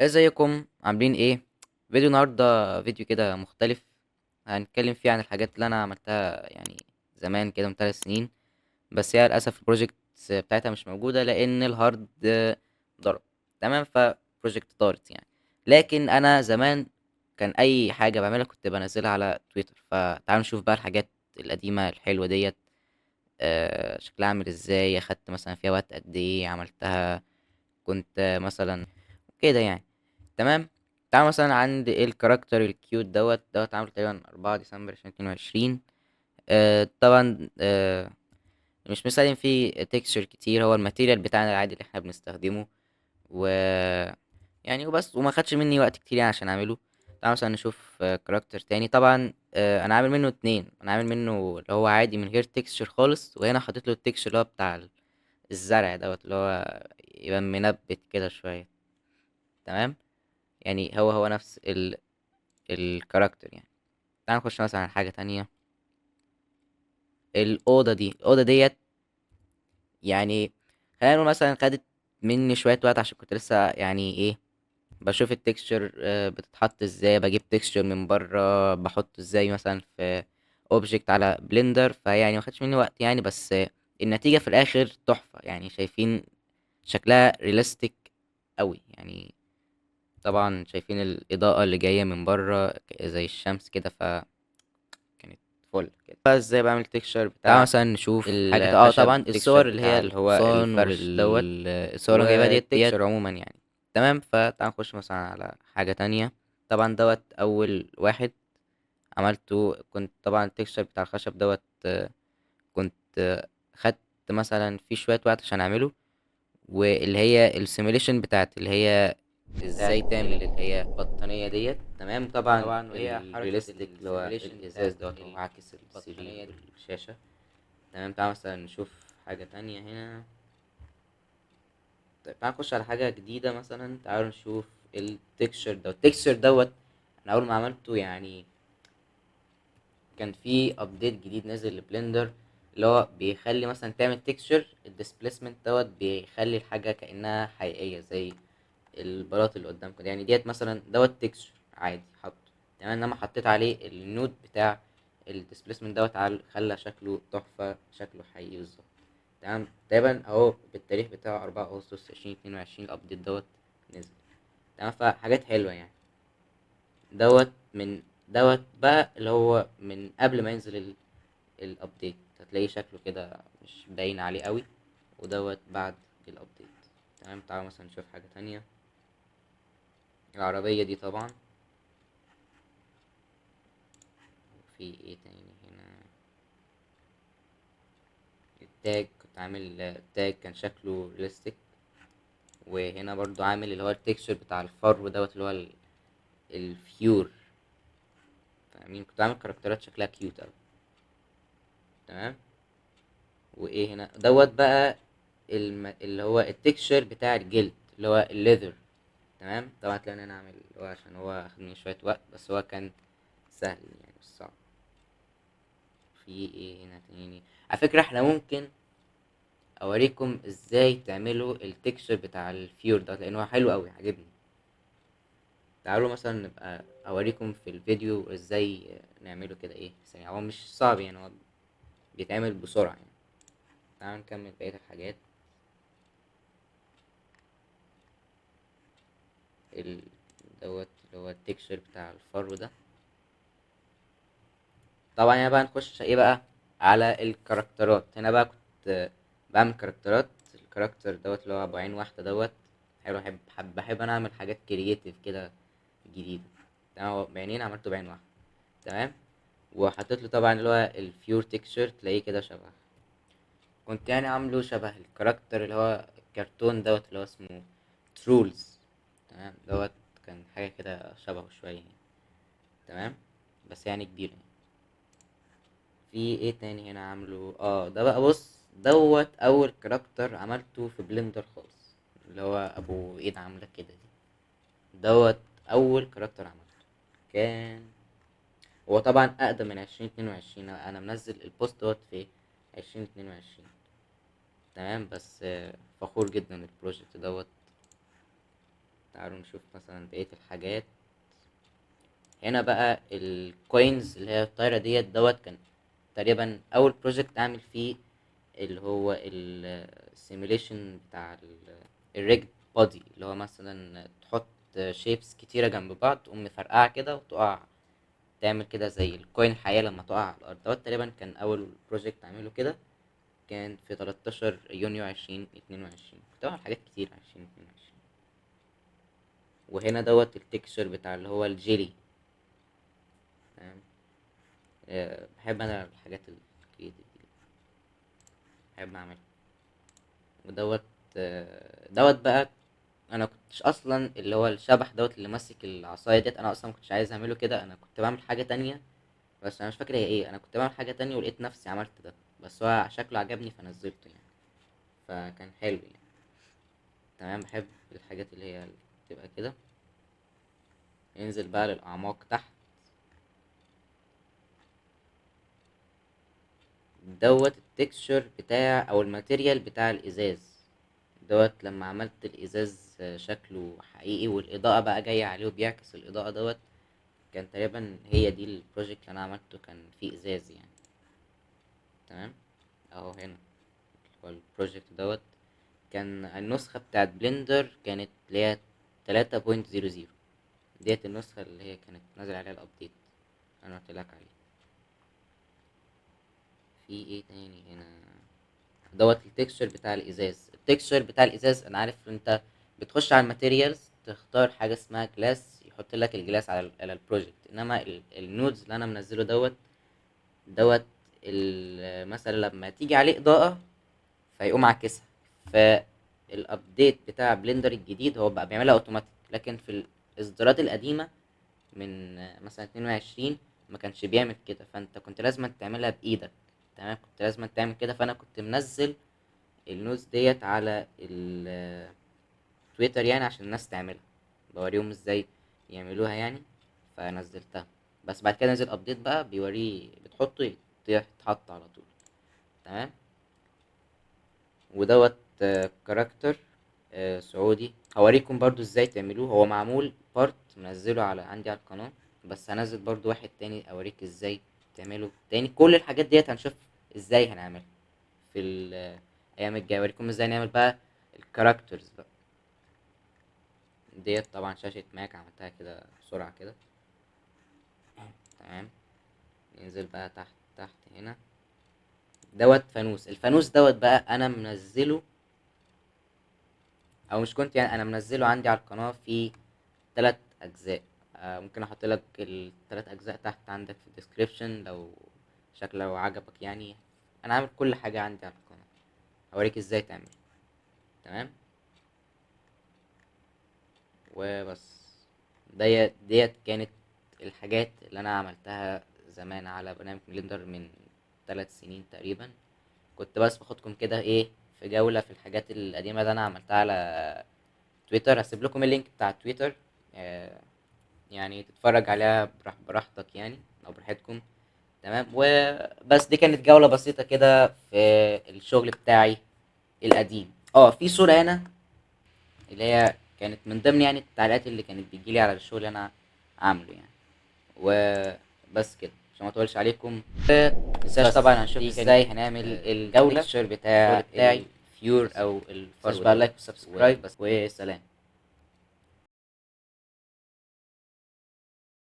ازيكم عاملين ايه؟ فيديو النهارده فيديو كده مختلف. هنتكلم فيه عن الحاجات اللي انا عملتها يعني زمان كده من 3 سنين. بس هي للاسف البروجكت بتاعتها مش موجوده لان الهارد ضرب. تمام، فبروجكت طارت يعني. لكن انا زمان كان اي حاجه بعملها كنت بنزلها على تويتر، فتعالوا نشوف بقى الحاجات القديمه الحلوه ديت. شكلها عامل ازاي، اخدت مثلا فيها وقت قد ايه عملتها. كنت مثلا كده يعني. تمام. تعال مثلا عند الكاركتر الكيوت دوت عامله تقريبا 4 ديسمبر 2022. طبعا مش مستخدم فيه تكستشر كتير، هو الماتيريال بتاعنا العادي اللي احنا بنستخدمه. و يعني وبس، وما خدش مني وقت كتير يعني عشان اعمله. تعال مثلا نشوف كاركتر تاني. طبعا انا عامل منه اتنين، انا عامل منه اللي هو عادي من غير تكستشر خالص، وهنا حاطط له التكستشر اللي هو بتاع الزرع دوت اللي هو يبقى منبت كده شوية. تمام. يعني هو نفس الكاركتر يعني. تعال نخش مثلا على حاجة تانية. الأوضة ديت يعني خلينا نقول مثلا خدت مني شوية وقت عشان كنت لسه يعني ايه بشوف التكستشر بتتحط ازاي، بجيب تكستشر من بره بحطه ازاي مثلا في اوبجكت على بلندر. فيعني ما خدش مني وقت يعني، بس النتيجة في الآخر تحفة يعني. شايفين شكلها رياليستيك قوي يعني. طبعا شايفين الإضاءة اللي جاية من بره زي الشمس كده، كانت فل كده. بقى ازاي بعمل تكشر بتاع تعال مثلا نشوف حاجة الخشب طبعا التكشر الصور اللي هي بتاع اللي هو الحصان الفرش دوت. الصور اللي جايبها ديت والتكشر عموما يعني. تمام. فتعال نخش مثلا على حاجة تانية. طبعا دوت أول واحد عملته. كنت طبعا التكشر بتاع الخشب دوت كنت خدت مثلا فيه شوية وقت عشان أعمله. واللي هي السيميليشن بتاعت اللي هي ازاي تعمل اللي هي البطانية ديت. تمام. طبعا وهي حركة الرياليستيك اللي هو السيميليشن الازاز بتاعت دوت وهو عاكس السرير البطانية دي. والشاشة. تمام. تعال مثلا نشوف حاجة تانية هنا. طيب تعال نخش على حاجة جديدة مثلا. تعالوا نشوف التكستشر دوت. انا اول ما عملته يعني كان في ابديت جديد نازل لبلندر اللي هو بيخلي مثلا تعمل تكستشر الديسبيسمنت دوت، بيخلي الحاجة كأنها حقيقية زي البلاط اللي قدامكم ده. يعني ديت مثلا دوت تكستشر عادي حطه. تمام. انما حطيت عليه النود بتاع الديسبيسمنت دوت خلى شكله تحفة، شكله حقيقي بالظبط. تمام. تقريبا اهو بالتاريخ بتاعه 4 أغسطس 2022 الابديت دوت نزل. تمام. فحاجات حلوة يعني. دوت بقى اللي هو من قبل ما ينزل الابديت، هتلاقي شكله كده مش باين عليه قوي. ودوت بعد الابديت. تمام. تعالوا مثلا نشوف حاجة تانية. العربية دي طبعا. في ايه تاني هنا؟ التاج كنت عامل تاج كان شكله رياليستيك. وهنا برضو عامل اللي هو التكستشر بتاع الفرو دوت اللي هو الفيور. فاهمين؟ كنت عامل كاركترات شكلها كيوت اوي. تمام. وايه هنا دوت بقى اللي هو التكستشر بتاع الجلد اللي هو الليذر. تمام. طبعا هتلاقيني انا اعمل اللي هو عشان هو اخد مني شويه وقت، بس هو كان سهل يعني مش صعب. في ايه هنا تاني؟ على فكره احنا ممكن اوريكم ازاي تعملوا التكستشر بتاع الفيور ده لان هو حلو قوي عجبني. تعالوا مثلا نبقى اوريكم في الفيديو ازاي نعمله كده ايه في ثانية. هو مش صعب يعني، هو بيتعمل بسرعة يعني. تعالوا نكمل بقية الحاجات. ال... دوت اللي هو التكستشر بتاع الفرو ده. طبعا هنا بقى نخش ايه بقى على الكاركترات. هنا بقى كنت بعمل كاركترات. الكاركتر دوت اللي هو ابو عين واحدة دوت حلو. بحب انا اعمل حاجات كرييتيف كده جديدة. تمام. هو بعينين عملته بعين واحدة. تمام. وحطيت له طبعا اللي هو الفيور تكستشر تلاقيه كده شبه. كنت يعني عامله شبه الكاركتر اللي هو الكرتون دوت اللي هو اسمه ترولز. تمام. دوت كان حاجة كده شبهه شوية يعني. تمام. بس يعني كبير يعني. في ايه تاني هنا عامله؟ ده بقى بص دوت اول كاركتر عملته في بلندر خالص اللي هو ابو ايد عاملة كده دي. دوت اول كاركتر عملته. كان هو طبعا اقدم من 2022. انا منزل البوست دوت في 2022. تمام. بس فخور جدا البروجكت دوت. تعالوا نشوف مثلا بقية الحاجات. هنا بقى الكوينز اللي هي الطايرة ديت كان تقريبا أول بروجكت أعمل فيه، اللي هو السيميليشن بتاع الريج بودي، اللي هو مثلا تحط شيبس كتيرة جنب بعض تقوم مفرقعة كده وتقع، تعمل كده زي الكوين الحقيقية لما تقع على الأرض. تقريبا كان أول بروجكت أعمله كده، كان في 13 يونيو 2022. كنت بعمل حاجات كتير 2022. وهنا التكستشر بتاع اللي هو الجيلي. تمام. بحب أنا الحاجات الكريتيف دي، بحب أعملها. ودوت بقى، انا كنتش اصلا اللي هو الشبح اللي ماسك العصايه ديت، انا اصلا مكنتش عايز اعمله كده، انا كنت بعمل حاجه تانية، بس انا مش فاكر هي ايه. انا كنت بعمل حاجه تانية ولقيت نفسي عملت ده، بس هو شكله عجبني فنزلته يعني، فكان حلو يعني. تمام. بحب الحاجات اللي هي اللي بتبقى كده. ينزل بقى للاعماق تحت. التكستشر بتاع او الماتيريال بتاع الازاز لما عملت الازاز شكله حقيقي، والاضاءه بقى جايه عليه وبيعكس الاضاءه كان تقريبا هي دي البروجكت اللي انا عملته، كان فيه ازاز يعني. تمام. اهو هنا هو البروجكت كان النسخة بتاعت بلندر كانت اللي هي 3.00. ديت النسخة اللي هي كانت نازل عليها الابديت انا قلت لك عليه. في ايه تاني هنا؟ التكستشر بتاع الازاز. انا عارف انت بتخش على الماتيريالز تختار حاجة اسمها جلاس، يحط لك الجلاس على البروجكت، انما النودز اللي انا منزله دوت مثلا لما تيجي عليه اضاءة فيقوم عاكسها. فالابديت بتاع بلندر الجديد هو بقى بيعملها اوتوماتيك، لكن في الاصدارات القديمه من مثلا 22 ما كانش بيعمل كده، فانت كنت لازم تعملها بايدك. تمام. كنت لازم تعمل كده، فانا كنت منزل النوتس على التويتر يعني عشان الناس تعملها، بوريهم ازاي يعملوها يعني، فنزلتها. بس بعد كده نزل ابديت بقى بيوريه بتحطه يتحط على طول. تمام. كاركتر سعودي. هوريكم برضو ازاي تعملوه، هو معمول بارت منزله عندي على القناة، بس هنزل برضو واحد تاني اوريك ازاي تعمله تاني. كل الحاجات هنشوف ازاي هنعملها في الايام الجاية. اوريكم ازاي نعمل بقى الكاركترز بقى. طبعا شاشة ماك عملتها كده بسرعة كده. تمام. ننزل بقى تحت هنا. فانوس. الفانوس بقى انا منزله، او مش كنت يعني، انا منزله عندي على القناة في 3 اجزاء. ممكن احط لك ال3 اجزاء تحت عندك في الديسكريبشن لو عجبك يعني. انا عامل كل حاجة عندي على القناة، هوريك ازاي تعمل. تمام. وبس. كانت الحاجات اللي انا عملتها زمان على برنامج بلندر من 3 سنين تقريبا. كنت بس باخدكم كده ايه في جولة في الحاجات القديمة اللي انا عملتها على تويتر. هسيب لكم اللينك بتاع تويتر، يعني تتفرج عليها براحتك يعني، او براحتكم. تمام. وبس دي كانت جولة بسيطة كده في الشغل بتاعي القديم. في صورة هنا اللي هي كانت من ضمن يعني التعليقات اللي كانت بتجيلي على الشغل اللي انا عامله يعني. وبس كده عشان ما اطولش عليكم. متنساش طبعا هنشوف ازاي هنعمل الجولة بتاع الفيور او الفرش بقى. لايك وسبسكرايب، وسلام.